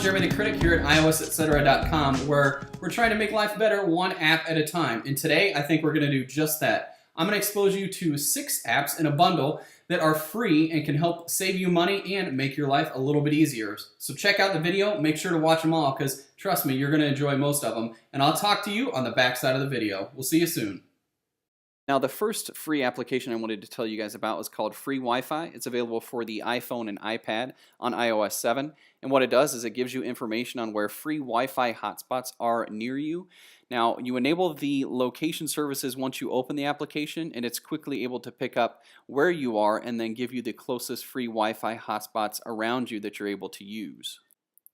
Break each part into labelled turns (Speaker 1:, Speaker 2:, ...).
Speaker 1: Jeremy the Critic here at iOSetcetera.com, where we're trying to make life better one app at a time. And today, I think we're going to do just that. I'm going to expose you to 6 apps in a bundle that are free and can help save you money and make your life a little bit easier. So check out the video, make sure to watch them all, because trust me, you're going to enjoy most of them. And I'll talk to you on the back side of the video. We'll see you soon. Now, the first free application I wanted to tell you guys about is called Free Wi-Fi. It's available for the iPhone and iPad on iOS 7. And what it does is it gives you information on where free Wi-Fi hotspots are near you. Now, you enable the location services once you open the application, and it's quickly able to pick up where you are and then give you the closest free Wi-Fi hotspots around you that you're able to use.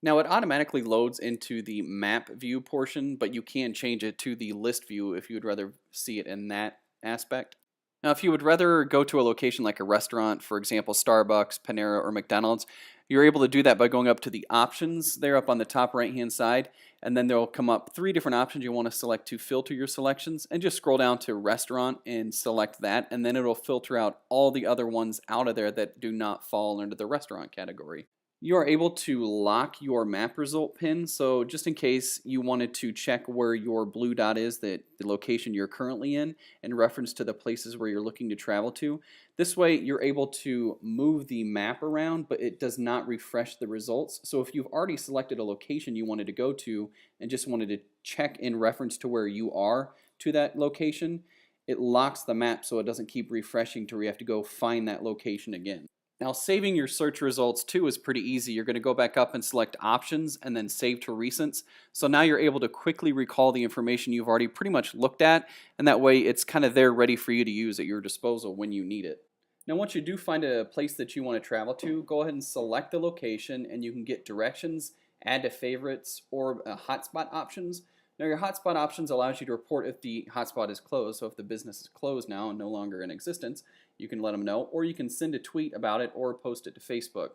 Speaker 1: Now, it automatically loads into the map view portion, but you can change it to the list view if you would rather see it in that aspect. Now, if you would rather go to a location like a restaurant, for example, Starbucks, Panera, or McDonald's, you're able to do that by going up to the options there up on the top right-hand side, and then there will come up 3 different options you want to select to filter your selections, and just scroll down to restaurant and select that, and then it'll filter out all the other ones out of there that do not fall under the restaurant category. You are able to lock your map result pin, so just in case you wanted to check where your blue dot is, the location you're currently in reference to the places where you're looking to travel to. This way you're able to move the map around, but it does not refresh the results. So if you've already selected a location you wanted to go to and just wanted to check in reference to where you are to that location, it locks the map so it doesn't keep refreshing to where you have to go find that location again. Now, saving your search results too is pretty easy. You're going to go back up and select options and then save to recents. So now you're able to quickly recall the information you've already pretty much looked at, and that way it's kind of there ready for you to use at your disposal when you need it. Now, once you do find a place that you want to travel to, go ahead and select the location, and you can get directions, add to favorites, or hotspot options. Now, your hotspot options allows you to report if the hotspot is closed. So if the business is closed now and no longer in existence, you can let them know, or you can send a tweet about it or post it to Facebook.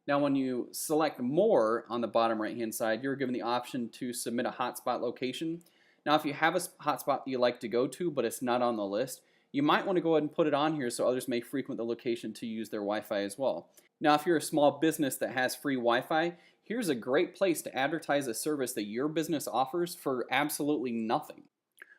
Speaker 1: Now, when you select more on the bottom right-hand side, you're given the option to submit a hotspot location. Now, if you have a hotspot you like to go to, but it's not on the list, you might want to go ahead and put it on here so others may frequent the location to use their Wi-Fi as well. Now, if you're a small business that has free Wi-Fi, here's a great place to advertise a service that your business offers for absolutely nothing.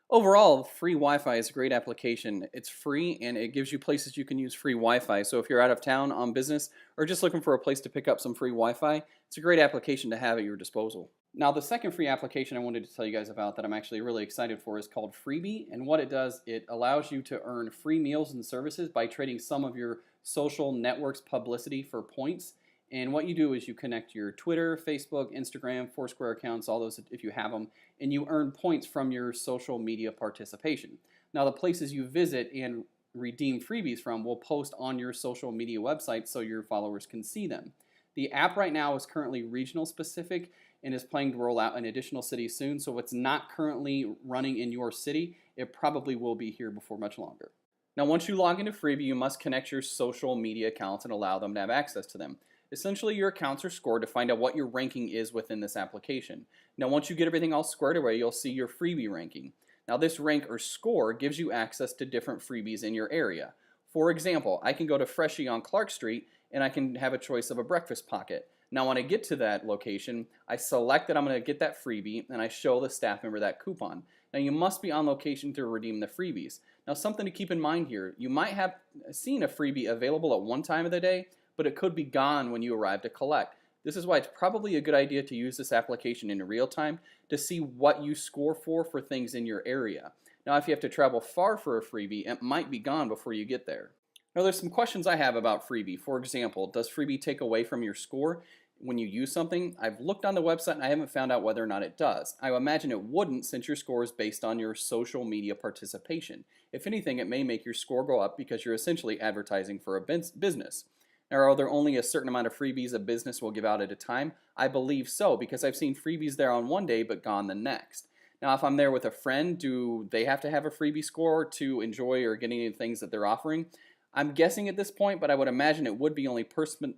Speaker 1: Overall, free Wi-Fi is a great application. It's free and it gives you places you can use free Wi-Fi. So if you're out of town on business or just looking for a place to pick up some free Wi-Fi, it's a great application to have at your disposal. Now, the second free application I wanted to tell you guys about that I'm actually really excited for is called Freebie. And what it does, it allows you to earn free meals and services by trading some of your social networks publicity for points. And what you do is you connect your Twitter, Facebook, Instagram, Foursquare accounts, all those if you have them, and you earn points from your social media participation. Now, the places you visit and redeem freebies from will post on your social media website so your followers can see them. The app right now is currently regional specific and is planning to roll out in additional cities soon, so if it's not currently running in your city, it probably will be here before much longer. Now, once you log into Freebie, you must connect your social media accounts and allow them to have access to them. Essentially, your accounts are scored to find out what your ranking is within this application. Now, once you get everything all squared away, you'll see your freebie ranking. Now, this rank or score gives you access to different freebies in your area. For example, I can go to Freshie on Clark Street, and I can have a choice of a breakfast pocket. Now, when I get to that location, I select that I'm going to get that freebie, and I show the staff member that coupon. Now, you must be on location to redeem the freebies. Now, something to keep in mind here, you might have seen a freebie available at one time of the day, but it could be gone when you arrive to collect. This is why it's probably a good idea to use this application in real time to see what you score for things in your area. Now, if you have to travel far for a freebie, it might be gone before you get there. Now, there's some questions I have about Freebie. For example, does Freebie take away from your score when you use something? I've looked on the website and I haven't found out whether or not it does. I imagine it wouldn't, since your score is based on your social media participation. If anything, it may make your score go up because you're essentially advertising for a business. Now, are there only a certain amount of freebies a business will give out at a time? I believe so, because I've seen freebies there on one day but gone the next. Now, if I'm there with a friend, do they have to have a freebie score to enjoy or get any of the things that they're offering? I'm guessing at this point, but I would imagine it would be only person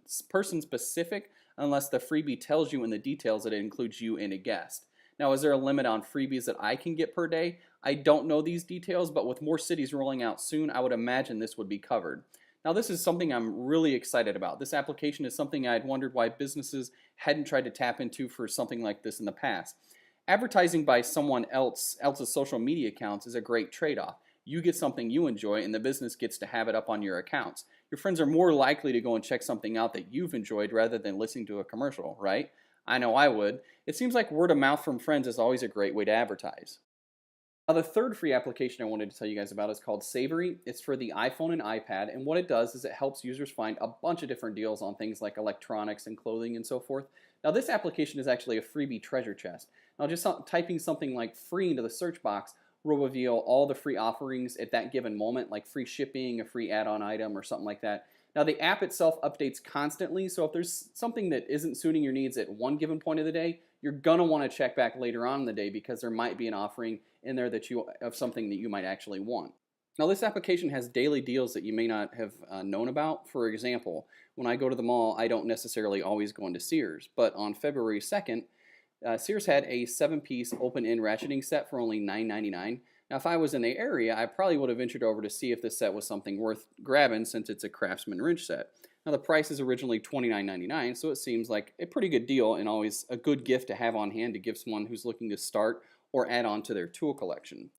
Speaker 1: specific unless the freebie tells you in the details that it includes you and a guest. Now, is there a limit on freebies that I can get per day? I don't know these details, but with more cities rolling out soon, I would imagine this would be covered. Now, this is something I'm really excited about. This application is something I'd wondered why businesses hadn't tried to tap into for something like this in the past. Advertising by someone else's social media accounts is a great trade-off. You get something you enjoy, and the business gets to have it up on your accounts. Your friends are more likely to go and check something out that you've enjoyed rather than listening to a commercial, right? I know I would. It seems like word of mouth from friends is always a great way to advertise. Now, the third free application I wanted to tell you guys about is called Savory. It's for the iPhone and iPad, and what it does is it helps users find a bunch of different deals on things like electronics and clothing and so forth. Now, this application is actually a freebie treasure chest. Now, just typing something like free into the search box will reveal all the free offerings at that given moment, like free shipping, a free add-on item, or something like that. Now, the app itself updates constantly, so if there's something that isn't suiting your needs at one given point of the day, you're going to want to check back later on in the day because there might be an offering in there that of something that you might actually want. Now, this application has daily deals that you may not have known about. For example, when I go to the mall, I don't necessarily always go into Sears, but on February 2nd, Sears had a 7-piece open-end ratcheting set for only $9.99. Now, if I was in the area, I probably would have ventured over to see if this set was something worth grabbing since it's a Craftsman wrench set. Now, the price is originally $29.99, so it seems like a pretty good deal and always a good gift to have on hand to give someone who's looking to start or add on to their tool collection.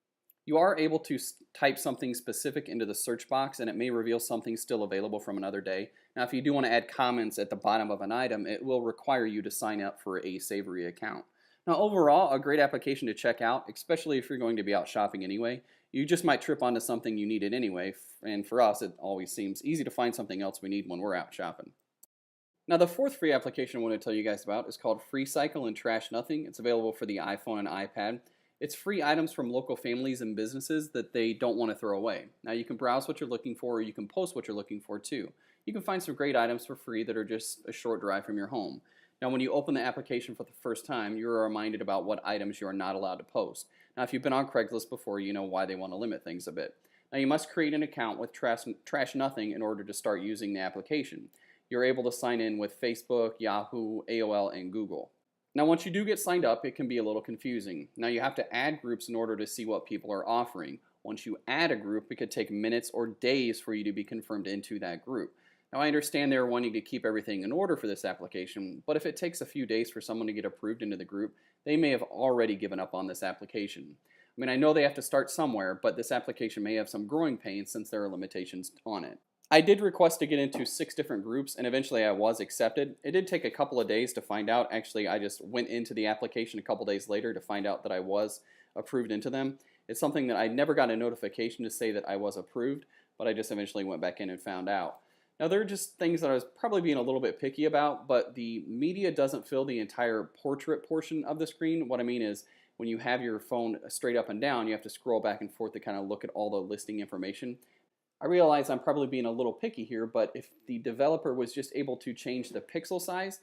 Speaker 1: You are able to type something specific into the search box and it may reveal something still available from another day. Now, if you do want to add comments at the bottom of an item, it will require you to sign up for a Savory account. Now, overall, a great application to check out, especially if you're going to be out shopping anyway. You just might trip onto something you needed anyway, and for us, it always seems easy to find something else we need when we're out shopping. Now, the fourth free application I want to tell you guys about is called Freecycle and Trash Nothing. It's available for the iPhone and iPad. It's free items from local families and businesses that they don't want to throw away. Now, you can browse what you're looking for, or you can post what you're looking for too. You can find some great items for free that are just a short drive from your home. Now, when you open the application for the first time, you're reminded about what items you are not allowed to post. Now, if you've been on Craigslist before, you know why they want to limit things a bit. Now, you must create an account with Trash Nothing in order to start using the application. You're able to sign in with Facebook, Yahoo, AOL, and Google. Now, once you do get signed up, it can be a little confusing. Now, you have to add groups in order to see what people are offering. Once you add a group, it could take minutes or days for you to be confirmed into that group. Now, I understand they're wanting to keep everything in order for this application, but if it takes a few days for someone to get approved into the group, they may have already given up on this application. I mean, I know they have to start somewhere, but this application may have some growing pains since there are limitations on it. I did request to get into 6 different groups, and eventually I was accepted. It did take a couple of days to find out. Actually, I just went into the application a couple days later to find out that I was approved into them. It's something that I never got a notification to say that I was approved, but I just eventually went back in and found out. Now, there are just things that I was probably being a little bit picky about, but the media doesn't fill the entire portrait portion of the screen. What I mean is, when you have your phone straight up and down, you have to scroll back and forth to kind of look at all the listing information. I realize I'm probably being a little picky here, but if the developer was just able to change the pixel size,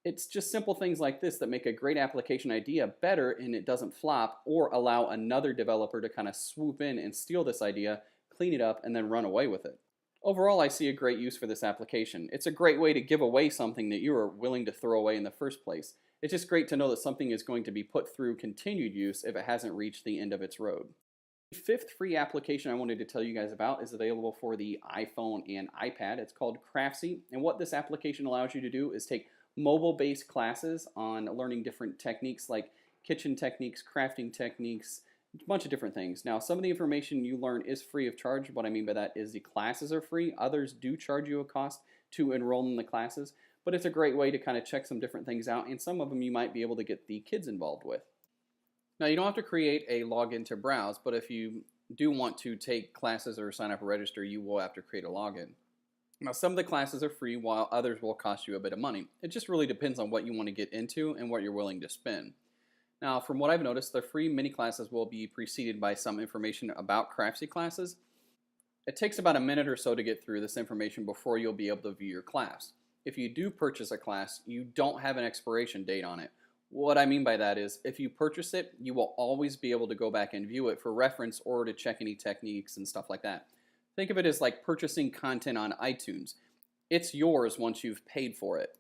Speaker 1: it's just simple things like this that make a great application idea better and it doesn't flop or allow another developer to kind of swoop in and steal this idea, clean it up, and then run away with it. Overall, I see a great use for this application. It's a great way to give away something that you are willing to throw away in the first place. It's just great to know that something is going to be put through continued use if it hasn't reached the end of its road. The fifth free application I wanted to tell you guys about is available for the iPhone and iPad. It's called CrapSee, and what this application allows you to do is take mobile-based classes on learning different techniques like kitchen techniques, crafting techniques, a bunch of different things. Now, some of the information you learn is free of charge. What I mean by that is the classes are free. Others do charge you a cost to enroll in the classes, but it's a great way to kind of check some different things out, and some of them you might be able to get the kids involved with. Now, you don't have to create a login to browse, but if you do want to take classes or sign up or register, you will have to create a login. Now, some of the classes are free while others will cost you a bit of money. It just really depends on what you want to get into and what you're willing to spend. Now, from what I've noticed, the free mini classes will be preceded by some information about CrapSee classes. It takes about a minute or so to get through this information before you'll be able to view your class. If you do purchase a class, you don't have an expiration date on it. What I mean by that is, if you purchase it, you will always be able to go back and view it for reference or to check any techniques and stuff like that. Think of it as like purchasing content on iTunes. It's yours once you've paid for it.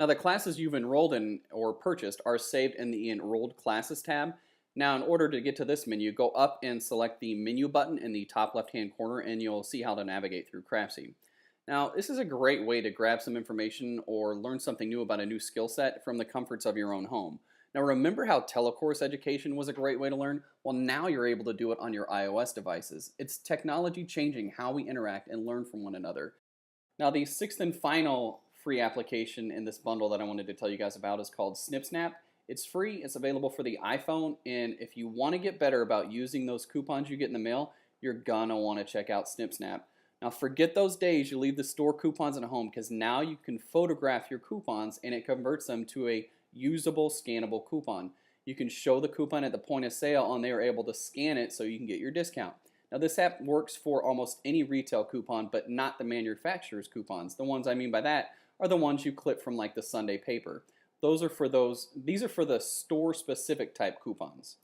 Speaker 1: Now, the classes you've enrolled in or purchased are saved in the Enrolled Classes tab. Now, in order to get to this menu, go up and select the menu button in the top left-hand corner, and you'll see how to navigate through CrapSee. Now, this is a great way to grab some information or learn something new about a new skill set from the comforts of your own home. Now, remember how telecourse education was a great way to learn? Well, now you're able to do it on your iOS devices. It's technology changing how we interact and learn from one another. Now, the sixth and final free application in this bundle that I wanted to tell you guys about is called SnipSnap. It's free, it's available for the iPhone, and if you want to get better about using those coupons you get in the mail, you're gonna want to check out SnipSnap. Now, forget those days you leave the store coupons at home, because now you can photograph your coupons and it converts them to a usable, scannable coupon. You can show the coupon at the point of sale and they are able to scan it so you can get your discount. Now, this app works for almost any retail coupon, but not the manufacturer's coupons. The ones I mean by that are the ones you clip from like the Sunday paper. These are for the store-specific type coupons.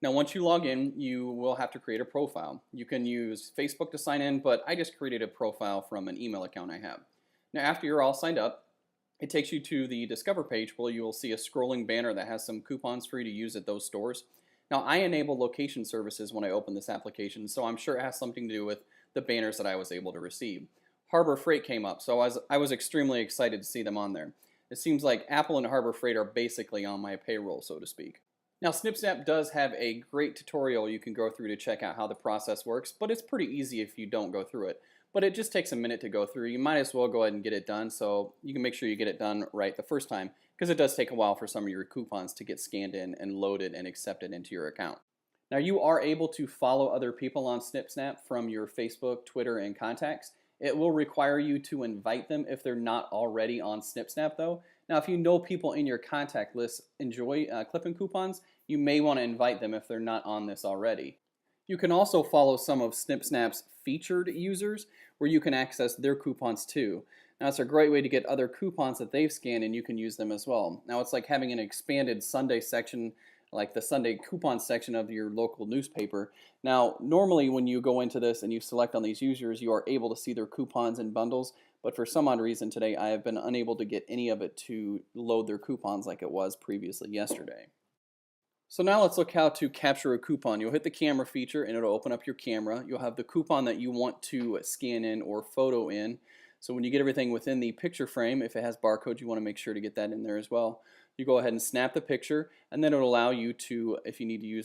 Speaker 1: Now, once you log in, you will have to create a profile. You can use Facebook to sign in, but I just created a profile from an email account I have. Now, after you're all signed up, it takes you to the Discover page where you will see a scrolling banner that has some coupons for you to use at those stores. Now, I enable location services when I open this application, so I'm sure it has something to do with the banners that I was able to receive. Harbor Freight came up, so I was extremely excited to see them on there. It seems like Apple and Harbor Freight are basically on my payroll, so to speak. Now, SnipSnap does have a great tutorial you can go through to check out how the process works, but it's pretty easy if you don't go through it. But it just takes a minute to go through. You might as well go ahead and get it done, so you can make sure you get it done right the first time, because it does take a while for some of your coupons to get scanned in and loaded and accepted into your account. Now, you are able to follow other people on SnipSnap from your Facebook, Twitter, and contacts. It will require you to invite them if they're not already on SnipSnap, though. Now, if you know people in your contact list enjoy clipping coupons, you may want to invite them if they're not on this already. You can also follow some of SnipSnap's featured users where you can access their coupons too. Now, it's a great way to get other coupons that they've scanned and you can use them as well. Now, it's like having an expanded Sunday section, like the Sunday coupon section of your local newspaper. Now, normally when you go into this and you select on these users, you are able to see their coupons and bundles, but for some odd reason today, I have been unable to get any of it to load their coupons like it was previously yesterday. So now let's look how to capture a coupon. You'll hit the camera feature and it'll open up your camera. You'll have the coupon that you want to scan in or photo in. So when you get everything within the picture frame, if it has barcodes, you want to make sure to get that in there as well. You go ahead and snap the picture, and then it'll allow you to, if you need to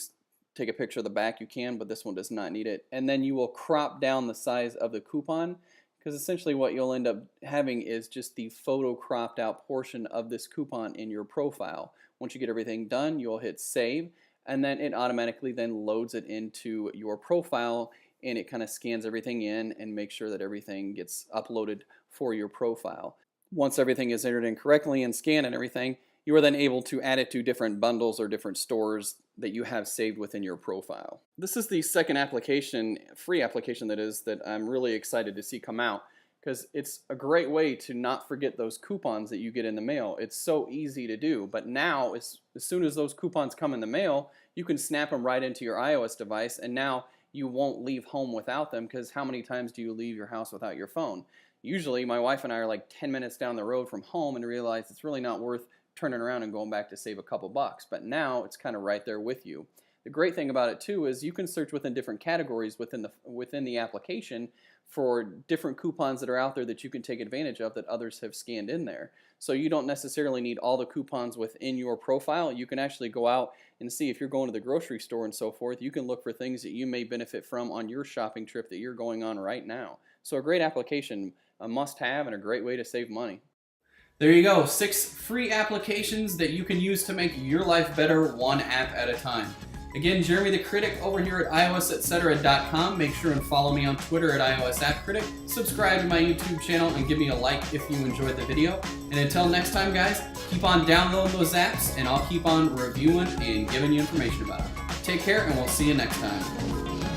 Speaker 1: take a picture of the back, you can, but this one does not need it. And then you will crop down the size of the coupon, because essentially what you'll end up having is just the photo cropped out portion of this coupon in your profile. Once you get everything done, you'll hit save, and then it automatically then loads it into your profile, and it kind of scans everything in and makes sure that everything gets uploaded for your profile. Once everything is entered in correctly and scanned and everything, you are then able to add it to different bundles or different stores that you have saved within your profile. This is the second application, free application that is, that I'm really excited to see come out, because it's a great way to not forget those coupons that you get in the mail. It's so easy to do, but now as soon as those coupons come in the mail, you can snap them right into your iOS device, and now you won't leave home without them, because how many times do you leave your house without your phone? Usually my wife and I are like 10 minutes down the road from home and realize it's really not worth turning around and going back to save a couple bucks, but now it's kind of right there with you. The great thing about it too is you can search within different categories within the application for different coupons that are out there that you can take advantage of that others have scanned in there. So you don't necessarily need all the coupons within your profile. You can actually go out and see, if you're going to the grocery store and so forth, you can look for things that you may benefit from on your shopping trip that you're going on right now. So a great application, a must-have, and a great way to save money. There you go, 6 free applications that you can use to make your life better, one app at a time. Again, Jeremy the Critic over here at iosetcetera.com. Make sure and follow me on Twitter at iosappcritic. Subscribe to my YouTube channel and give me a like if you enjoyed the video. And until next time, guys, keep on downloading those apps, and I'll keep on reviewing and giving you information about them. Take care, and we'll see you next time.